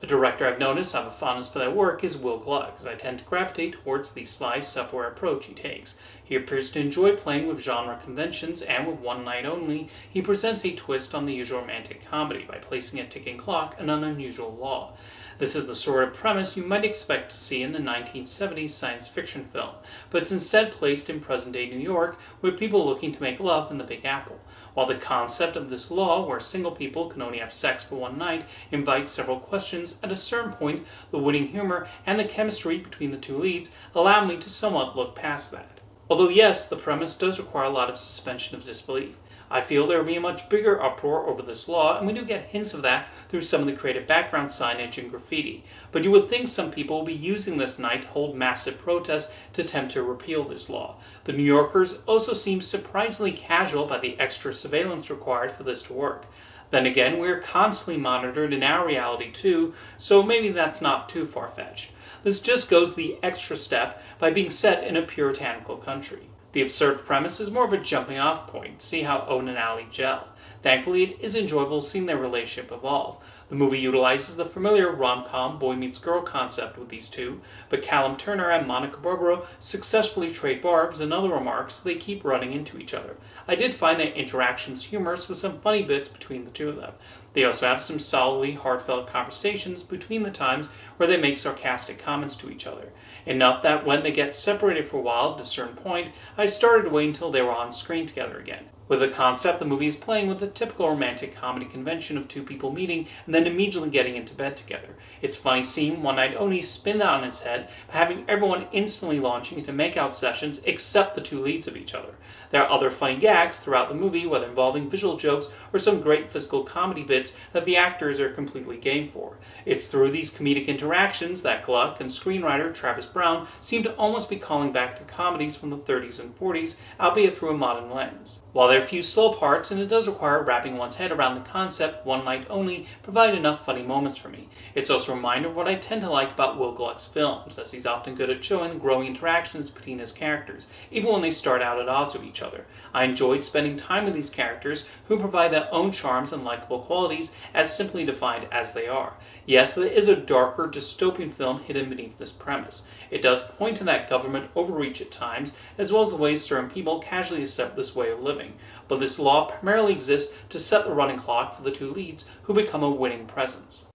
A director I've noticed I have a fondness for their work is Will Gluck, as I tend to gravitate towards the sly self-aware approach he takes. He appears to enjoy playing with genre conventions, and with One Night Only, he presents a twist on the usual romantic comedy by placing a ticking clock and an unusual law. This is the sort of premise you might expect to see in a 1970s science fiction film, but it's instead placed in present-day New York with people looking to make love in the Big Apple. While the concept of this law, where single people can only have sex for one night, invites several questions, at a certain point, the witty humor and the chemistry between the two leads allow me to somewhat look past that. Although yes, the premise does require a lot of suspension of disbelief. I feel there will be a much bigger uproar over this law, and we do get hints of that through some of the creative background signage and graffiti. But you would think some people will be using this night to hold massive protests to attempt to repeal this law. The New Yorkers also seem surprisingly casual about the extra surveillance required for this to work. Then again, we are constantly monitored in our reality too, so maybe that's not too far-fetched. This just goes the extra step by being set in a puritanical country. The absurd premise is more of a jumping off point to see how Owen and Allie gel. Thankfully, it is enjoyable seeing their relationship evolve. The movie utilizes the familiar rom-com boy meets girl concept with these two, but Callum Turner and Monica Barbaro successfully trade barbs and other remarks so they keep running into each other. I did find their interactions humorous with some funny bits between the two of them. They also have some solidly heartfelt conversations between the times where they make sarcastic comments to each other. Enough that when they get separated for a while at a certain point, I started to wait until they were on screen together again. With the concept, the movie is playing with the typical romantic comedy convention of two people meeting and then immediately getting into bed together. It's funny seeing One Night Only spin that on its head by having everyone instantly launching into makeout sessions except the two leads of each other. There are other funny gags throughout the movie, whether involving visual jokes or some great physical comedy bits that the actors are completely game for. It's through these comedic interactions that Gluck and screenwriter Travis Brown seem to almost be calling back to comedies from the 30s and 40s, albeit through a modern lens. While there are a few slow parts, and it does require wrapping one's head around the concept, One Night Only provide enough funny moments for me. It's also a reminder of what I tend to like about Will Gluck's films, as he's often good at showing the growing interactions between his characters, even when they start out at odds with each other. I enjoyed spending time with these characters, who provide their own charms and likable qualities, as simply defined as they are. Yes, there is a darker, dystopian film hidden beneath this premise. It does point to that government overreach at times, as well as the ways certain people casually accept this way of living. But this law primarily exists to set the running clock for the two leads, who become a winning presence.